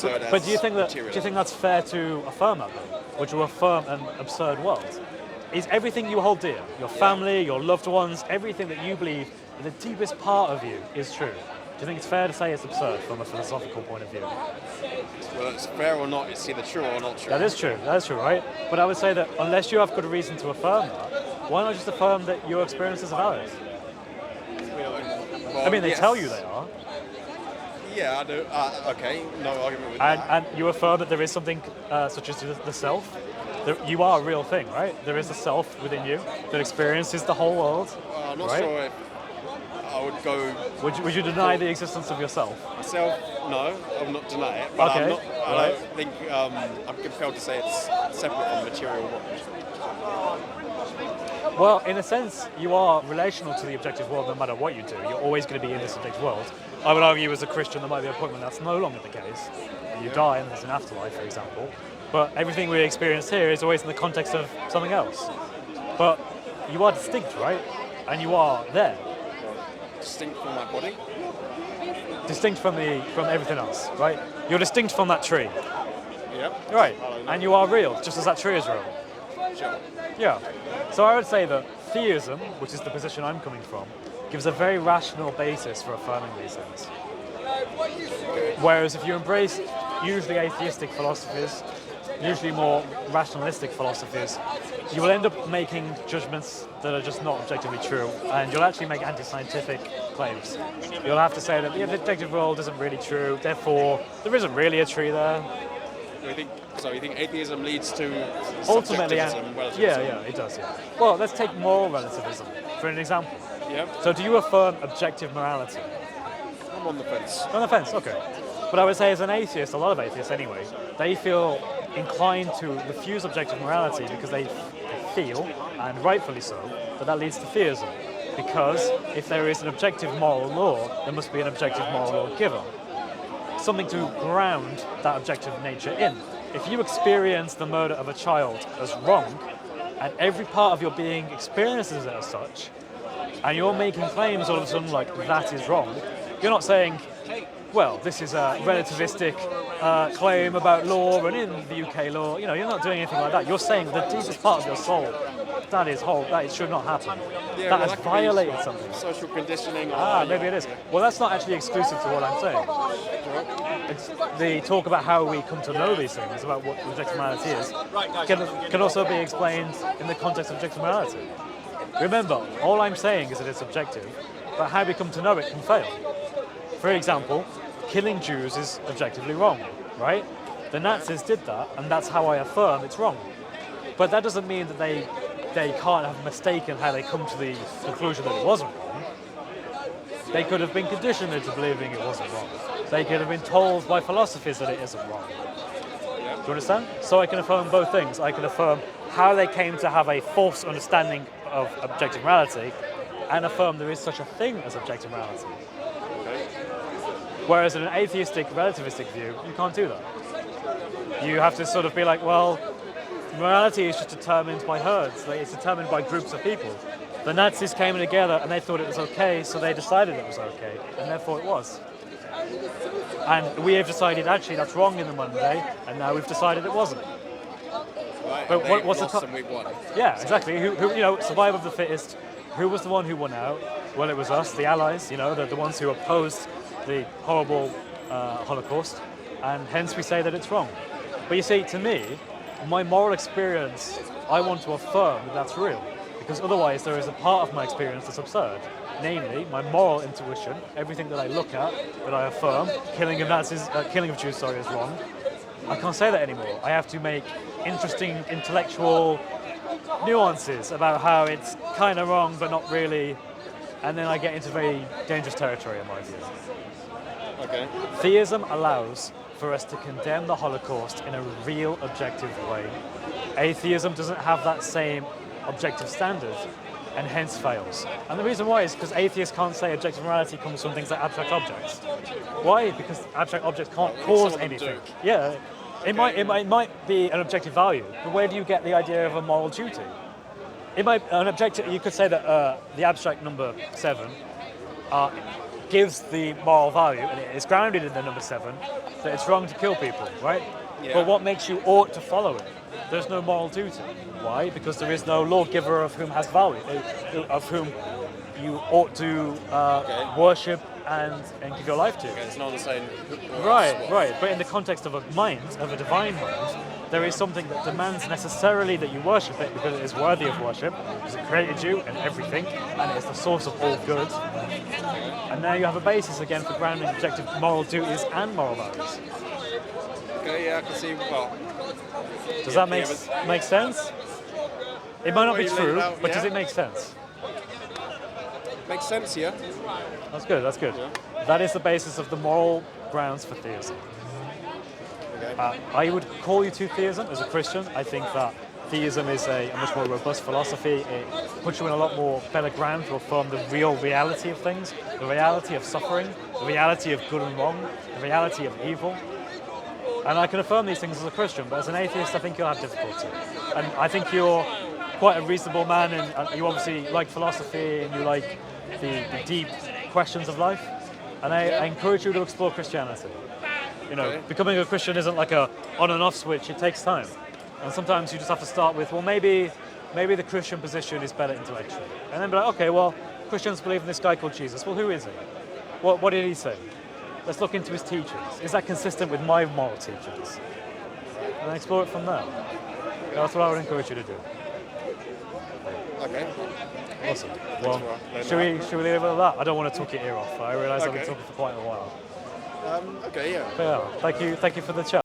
absurd as But do you think materialism. that's fair to affirm that though? Would you affirm an absurd world? Is everything you hold dear, your family, your loved ones, everything that you believe in the deepest part of you is true? Do you think it's fair to say it's absurd from a philosophical point of view? Whether it's fair or not, it's either true or not true. That is true, right? But I would say that unless you have good reason to affirm that, why not just affirm that your experiences are valid? Well, I mean, they yes. tell you they are. Yeah, I do. Okay, no argument with that. And you affirm that there is something such as the self. You are a real thing, right? There is a self within you that experiences the whole world. I'm not right? sure if I would go Would you deny the existence of yourself? myself. No, I would not deny it. But Okay, I don't think I'm compelled to say it's separate from the material world. Well, in a sense, you are relational to the objective world no matter what you do. You're always going to be in this objective world. I would argue as a Christian there might be a point when that's no longer the case. You die and there's an afterlife, for example. But everything we experience here is always in the context of something else. But you are distinct, right? And you are there. Distinct from my body. Distinct from everything else, right? You're distinct from that tree. Yep. Right. And you are real, just as that tree is real. Sure. Yeah. So I would say that theism, which is the position I'm coming from, gives a very rational basis for affirming these things. Whereas if you embrace usually atheistic philosophies, usually more rationalistic philosophies, you will end up making judgments that are just not objectively true, and you'll actually make anti-scientific claims. You'll have to say that the objective world isn't really true, therefore there isn't really a tree there. You think atheism leads to Ultimately, subjectivism, relativism? yeah, it does. Yeah. Well, let's take moral relativism for an example. Yeah. So, do you affirm objective morality? I'm on the fence. On the fence, okay. But I would say, as an atheist, a lot of atheists anyway, they feel inclined to refuse objective morality because they feel, and rightfully so, that leads to theism. Because if there is an objective moral law, there must be an objective moral law given. Something to ground that objective nature in. If you experience the murder of a child as wrong, and every part of your being experiences it as such, and you're making claims all of a sudden like that is wrong, you're not saying, well, this is a relativistic claim about law and in the UK law. You're not doing anything like that. You're saying the deepest part of your soul, that it should not happen. Yeah, that has violated something. Social conditioning. Maybe it is. Well, that's not actually exclusive to what I'm saying. It's the talk about how we come to know these things, about what objective morality is, can also be explained in the context of objective morality. Remember, all I'm saying is that it's objective, but how we come to know it can fail. For example, killing Jews is objectively wrong, right? The Nazis did that, and that's how I affirm it's wrong. But that doesn't mean that they can't have mistaken how they come to the conclusion that it wasn't wrong. They could have been conditioned into believing it wasn't wrong. They could have been told by philosophers that it isn't wrong. Do you understand? So I can affirm both things. I can affirm how they came to have a false understanding of objective morality, and affirm there is such a thing as objective morality. Whereas in an atheistic, relativistic view, you can't do that. You have to sort of be like, well, morality is just determined by herds. It's determined by groups of people. The Nazis came together and they thought it was okay, so they decided it was okay, and therefore it was. And we have decided actually that's wrong in the modern day, and now we've decided it wasn't. Right, But what's the and we won. Yeah, exactly. Who survival of the fittest? Who was the one who won out? Well, it was us, the Allies. The ones who opposed the horrible Holocaust, and hence we say that it's wrong. But you see, to me, my moral experience, I want to affirm that that's real, because otherwise there is a part of my experience that's absurd. Namely, my moral intuition, everything that I look at, that I affirm, killing of Jews is wrong. I can't say that anymore. I have to make interesting intellectual nuances about how it's kind of wrong, but not really, and then I get into very dangerous territory in my view. Okay. Theism allows for us to condemn the Holocaust in a real, objective way. Atheism doesn't have that same objective standard, and hence fails. And the reason why is because atheists can't say objective morality comes from things like abstract objects. Why? Because abstract objects can't cause anything. Yeah, it might be an objective value, but where do you get the idea of a moral duty? You could say that the abstract number 7 gives the moral value, and it is grounded in the number 7, that it's wrong to kill people, right? Yeah. But what makes you ought to follow it? There's no moral duty. Why? Because there is no lawgiver of whom has value, of whom you ought to worship and give your life to. Okay, it's not the same. Right. But in the context of a mind, of a divine mind, there is something that demands necessarily that you worship it because it is worthy of worship, because it created you and everything, and it is the source of all good. And now you have a basis again for grounding objective moral duties and moral values. Okay, yeah, I can see. Well, Does that make sense? It might not be you laid true, it out, but yeah. does it make sense? makes sense, yeah. That's good. Yeah. That is the basis of the moral grounds for theism. Okay. I would call you to theism as a Christian. I think that theism is a much more robust philosophy. It puts you in a lot more better ground to affirm the real reality of things, the reality of suffering, the reality of good and wrong, the reality of evil. And I can affirm these things as a Christian, but as an atheist, I think you'll have difficulty. And I think you're quite a reasonable man, and you obviously like philosophy and you like the deep questions of life. And I encourage you to explore Christianity. You know, becoming a Christian isn't like a on and off switch. It takes time, and sometimes you just have to start with, well, maybe the Christian position is better intellectually, and then be like, okay, well, Christians believe in this guy called Jesus. Well, who is he? What did he say? Let's look into his teachings. Is that consistent with my moral teachings? And then explore it from there. That's what I would encourage you to do. Okay. Awesome. Well, should we leave it at that? I don't want to talk your ear off. I realise I've been talking for quite a while. Okay, yeah. But yeah, thank you for the chat.